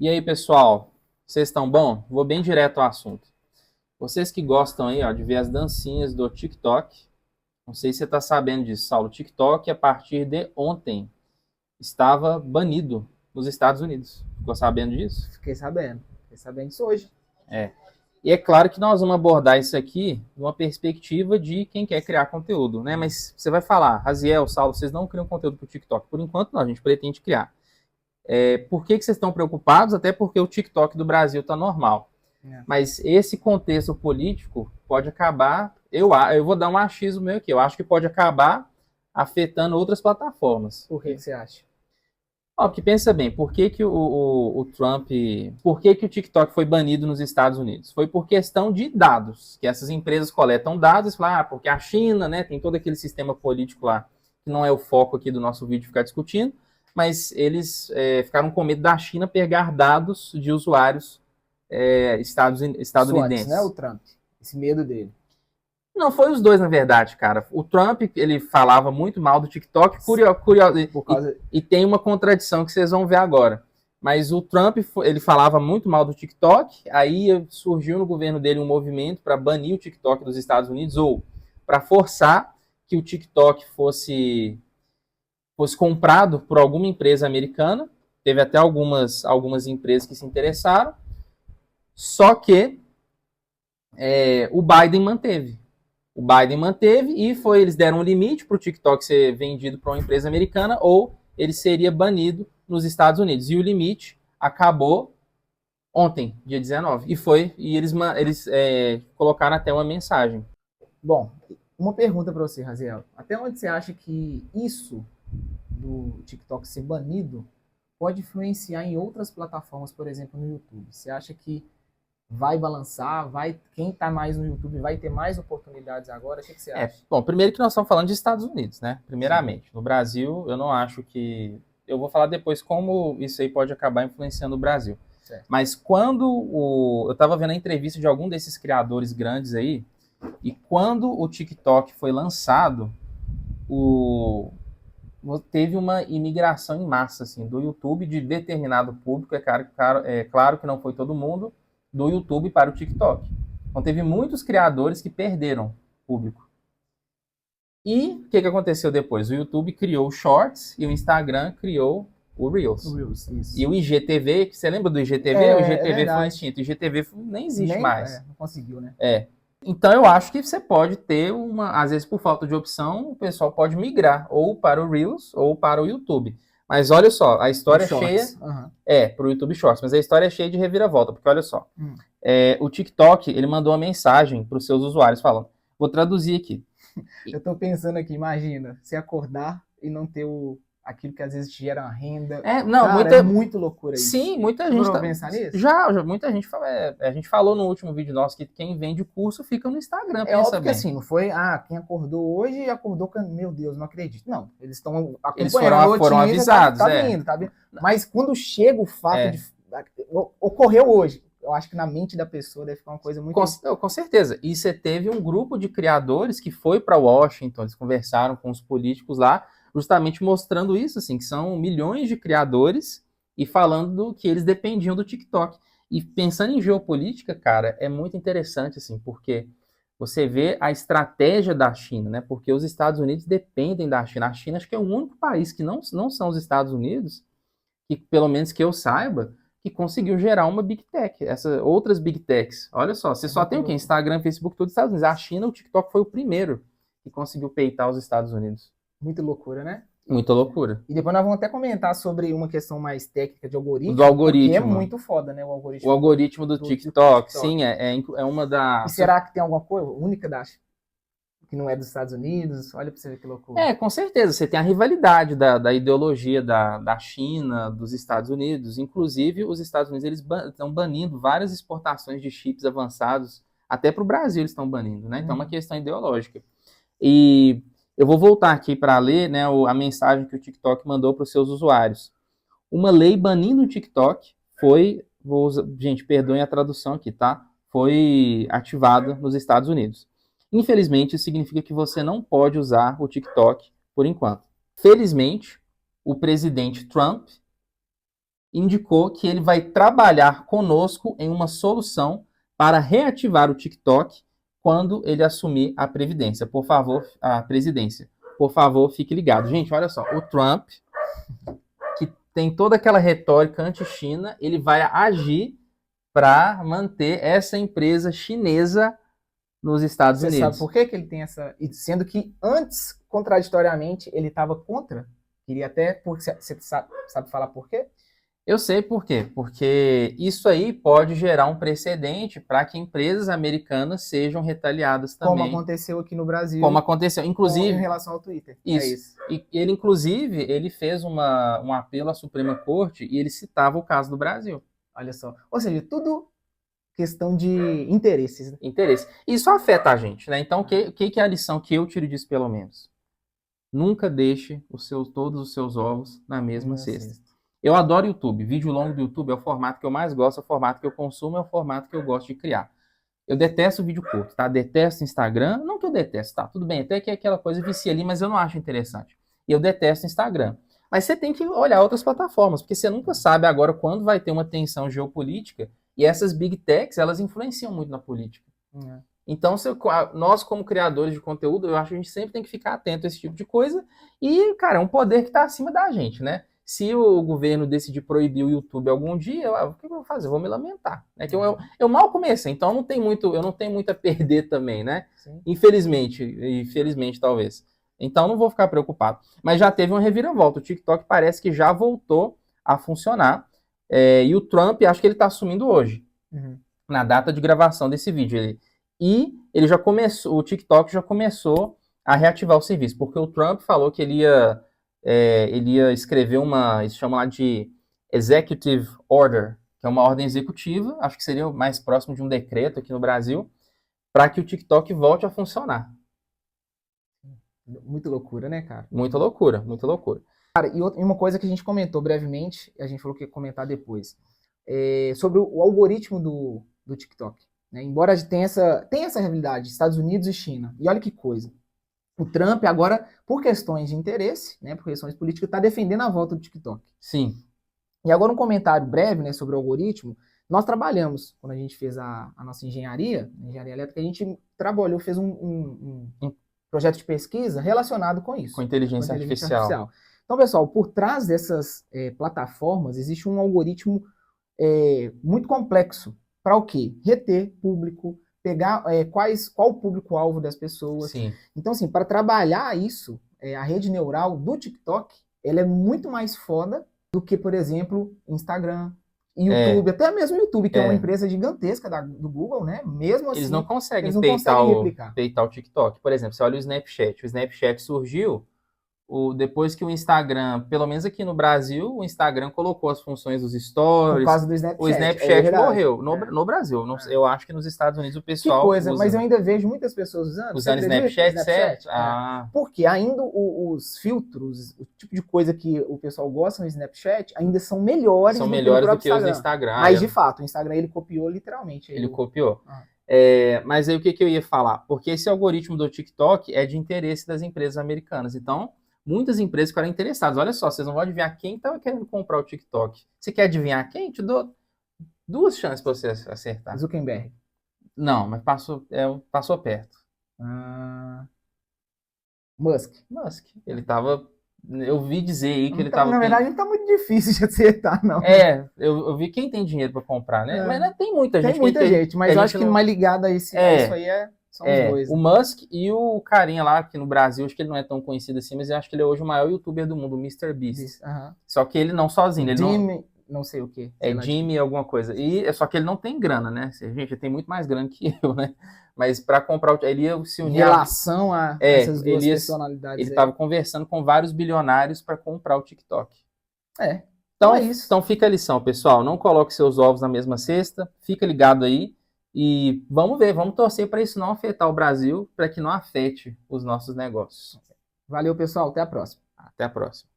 E aí, pessoal? Vocês estão bom? Vou bem direto ao assunto. Vocês que gostam aí, ó, de ver as dancinhas do TikTok, não sei se você está sabendo disso, Saulo. O TikTok, a partir de ontem, estava banido nos Estados Unidos. Ficou sabendo disso? Fiquei sabendo. Fiquei sabendo disso hoje. É. E é claro que nós vamos abordar isso aqui de uma perspectiva de quem quer criar conteúdo, né? Mas você vai falar, Raziel, Saulo, vocês não criam conteúdo para o TikTok. Por enquanto, não, a gente pretende criar. Por que vocês estão preocupados? Até porque o TikTok do Brasil está normal. Mas esse contexto político pode acabar. Eu vou dar um achismo meu aqui. Eu acho que pode acabar afetando outras plataformas. Por que você acha? Ó, porque pensa bem, por que, que o Trump. Por que, que o TikTok foi banido nos Estados Unidos? Foi por questão de dados, que essas empresas coletam dados e falam, porque a China, né, tem todo aquele sistema político lá, que não é o foco aqui do nosso vídeo ficar discutindo, mas eles ficaram com medo da China pegar dados de usuários estadunidenses. Antes, né, o Trump? Esse medo dele. Não, foi os dois, na verdade, cara. O Trump, ele falava muito mal do TikTok, e tem uma contradição que vocês vão ver agora. Mas o Trump, ele falava muito mal do TikTok, aí surgiu no governo dele um movimento para banir o TikTok dos Estados Unidos, ou para forçar que o TikTok fosse comprado por alguma empresa americana. Teve até algumas empresas que se interessaram, só que o Biden manteve. O Biden manteve e eles deram um limite para o TikTok ser vendido para uma empresa americana ou ele seria banido nos Estados Unidos. E o limite acabou ontem, dia 19. E eles colocaram até uma mensagem. Bom, uma pergunta para você, Raziel. Até onde você acha que isso do TikTok ser banido pode influenciar em outras plataformas, por exemplo, no YouTube? Você acha que vai balançar, quem está mais no YouTube vai ter mais oportunidades agora? O que você acha? Bom, primeiro que nós estamos falando de Estados Unidos, né? Primeiramente. No Brasil, eu não acho que... Eu vou falar depois como isso aí pode acabar influenciando o Brasil. Certo. Mas quando eu estava vendo a entrevista de algum desses criadores grandes aí, e quando o TikTok foi lançado, teve uma imigração em massa assim, do YouTube de determinado público, é claro que não foi todo mundo, do YouTube para o TikTok. Então teve muitos criadores que perderam público. E o que aconteceu depois? O YouTube criou o Shorts e o Instagram criou o Reels. Isso. E o IGTV, você lembra do IGTV? O IGTV foi extinto. O IGTV nem existe mais. Não conseguiu, né? Então eu acho que você pode ter às vezes por falta de opção, o pessoal pode migrar ou para o Reels ou para o YouTube. Mas olha só, a história é cheia... para o YouTube Shorts, mas a história é cheia de reviravolta, porque olha só. O TikTok, ele mandou uma mensagem para os seus usuários falando, vou traduzir aqui. Eu tô pensando aqui, imagina, você acordar e não ter aquilo que às vezes te gera uma renda. É muito loucura isso. Sim, muita gente tá pensar nisso? Já muita gente fala. A gente falou no último vídeo nosso que quem vende o curso fica no Instagram. É óbvio que assim, não foi, quem acordou hoje e acordou com, meu Deus, não acredito. Não, eles estão acompanhando, foram avisados, tá vindo, tá vindo. Mas quando chega o fato de ocorreu hoje, eu acho que na mente da pessoa deve ficar uma coisa muito... Com certeza. E você teve um grupo de criadores que foi para Washington, eles conversaram com os políticos lá, justamente mostrando isso, assim, que são milhões de criadores e falando que eles dependiam do TikTok. E pensando em geopolítica, cara, é muito interessante, assim, porque você vê a estratégia da China, né? Porque os Estados Unidos dependem da China. A China acho que é o único país que não são os Estados Unidos, que pelo menos que eu saiba, que conseguiu gerar uma Big Tech, outras Big Techs. Olha só, você só tem o quê? Instagram, Facebook, todos os Estados Unidos. A China, o TikTok foi o primeiro que conseguiu peitar os Estados Unidos. Muita loucura, né? Muita loucura. E depois nós vamos até comentar sobre uma questão mais técnica de algoritmo. Do algoritmo. Que é muito foda, né? O algoritmo do TikTok. Sim, é uma da... E será que tem alguma coisa única que não é dos Estados Unidos? Olha pra você ver que loucura. Com certeza. Você tem a rivalidade da ideologia da China, dos Estados Unidos. Inclusive, os Estados Unidos eles estão banindo várias exportações de chips avançados. Até para o Brasil eles estão banindo, né? Então é uma questão ideológica. E eu vou voltar aqui para ler, né, a mensagem que o TikTok mandou para os seus usuários. Uma lei banindo o TikTok gente, perdoem a tradução aqui, tá? Foi ativada nos Estados Unidos. Infelizmente, isso significa que você não pode usar o TikTok por enquanto. Felizmente, o presidente Trump indicou que ele vai trabalhar conosco em uma solução para reativar o TikTok quando ele assumir a presidência. Por favor, fique ligado. Gente, olha só, o Trump, que tem toda aquela retórica anti-China, ele vai agir para manter essa empresa chinesa nos Estados Unidos. Você sabe por que ele tem essa... Sendo que antes, contraditoriamente, ele estava contra? Queria até... Você sabe falar por quê? Eu sei por quê. Porque isso aí pode gerar um precedente para que empresas americanas sejam retaliadas também. Como aconteceu aqui no Brasil. Como aconteceu, inclusive... em relação ao Twitter. Isso. É isso. E ele, inclusive, ele fez um apelo à Suprema Corte e ele citava o caso do Brasil. Olha só. Ou seja, tudo questão de interesses. Né? Interesse. Isso afeta a gente, né? Então, o que é a lição que eu tiro disso, pelo menos? Nunca deixe todos os seus ovos na mesma cesta. Eu adoro YouTube. Vídeo longo do YouTube é o formato que eu mais gosto, é o formato que eu consumo, é o formato que eu gosto de criar. Eu detesto vídeo curto, tá? Detesto Instagram. Não que eu detesto, tá? Tudo bem, até que aquela coisa vicia ali, mas eu não acho interessante. E eu detesto Instagram. Mas você tem que olhar outras plataformas, porque você nunca sabe agora quando vai ter uma tensão geopolítica e essas big techs, elas influenciam muito na política. Então, nós como criadores de conteúdo, eu acho que a gente sempre tem que ficar atento a esse tipo de coisa e, cara, é um poder que está acima da gente, né? Se o governo decidir proibir o YouTube algum dia, o que eu vou fazer? Eu vou me lamentar. Né? Que eu mal comecei, então eu não tenho muito a perder também, né? Sim. Infelizmente, e felizmente talvez. Então não vou ficar preocupado. Mas já teve uma reviravolta. O TikTok parece que já voltou a funcionar. E o Trump, acho que ele está assumindo hoje, na data de gravação desse vídeo. O TikTok já começou a reativar o serviço, porque o Trump falou que ele ia escrever eles chamam lá de Executive Order, que é uma ordem executiva, acho que seria mais próximo de um decreto aqui no Brasil, para que o TikTok volte a funcionar. Muito loucura, né, cara? Muita loucura, muita loucura. Cara, e uma coisa que a gente comentou brevemente, a gente falou que ia comentar depois, sobre o algoritmo do TikTok. Né? Embora tenha essa realidade, Estados Unidos e China. E olha que coisa. O Trump agora, por questões de interesse, né, por questões políticas, está defendendo a volta do TikTok. Sim. E agora um comentário breve, né, sobre o algoritmo. Nós trabalhamos, quando a gente fez a nossa engenharia elétrica, a gente trabalhou, fez um projeto de pesquisa relacionado com isso. Com inteligência artificial. Então, pessoal, por trás dessas plataformas existe um algoritmo muito complexo. Para o quê? Reter público, pegar qual o público-alvo das pessoas. Sim. Então, assim, para trabalhar isso, a rede neural do TikTok, ela é muito mais foda do que, por exemplo, Instagram, YouTube, até mesmo YouTube, que é uma empresa gigantesca do Google, né? Mesmo assim, eles não conseguem peitar o TikTok. Por exemplo, você olha o Snapchat. O Snapchat surgiu depois que o Instagram, pelo menos aqui no Brasil, o Instagram colocou as funções dos stories. Por causa do Snapchat. O Snapchat morreu no Brasil. Eu acho que nos Estados Unidos o pessoal que coisa, usa. Mas eu ainda vejo muitas pessoas usando Snapchat, certo? Porque ainda os filtros, o tipo de coisa que o pessoal gosta no Snapchat, ainda são melhores do que os do Instagram. Mas, de fato, o Instagram ele copiou literalmente. Ele copiou. Mas aí o que eu ia falar? Porque esse algoritmo do TikTok é de interesse das empresas americanas. Então, muitas empresas ficaram interessadas. Olha só, vocês não vão adivinhar quem estava querendo comprar o TikTok. Você quer adivinhar quem? Te dou 2 chances para você acertar. Zuckerberg. Não, mas passou perto. Musk. Ele estava... Eu vi dizer aí que ele estava... Na verdade, não tá muito difícil de acertar, não. Eu vi quem tem dinheiro para comprar, né? Mas não tem muita gente. Tem muita gente, mas eu acho que mais ligado a isso aí são os dois. O Musk e o carinha lá, que no Brasil, acho que ele não é tão conhecido assim, mas eu acho que ele é hoje o maior youtuber do mundo, o MrBeast. Só que ele não sozinho. Jimmy, não sei o quê. Jimmy alguma coisa. Só que ele não tem grana, né? Gente, ele tem muito mais grana que eu, né? Mas para comprar ele ia se unir... Em relação a essas duas personalidades. Ele estava conversando com vários bilionários para comprar o TikTok. Então é isso. Então fica a lição, pessoal. Não coloque seus ovos na mesma cesta. Fica ligado aí. E vamos torcer para isso não afetar o Brasil, para que não afete os nossos negócios. Valeu, pessoal. Até a próxima. Até a próxima.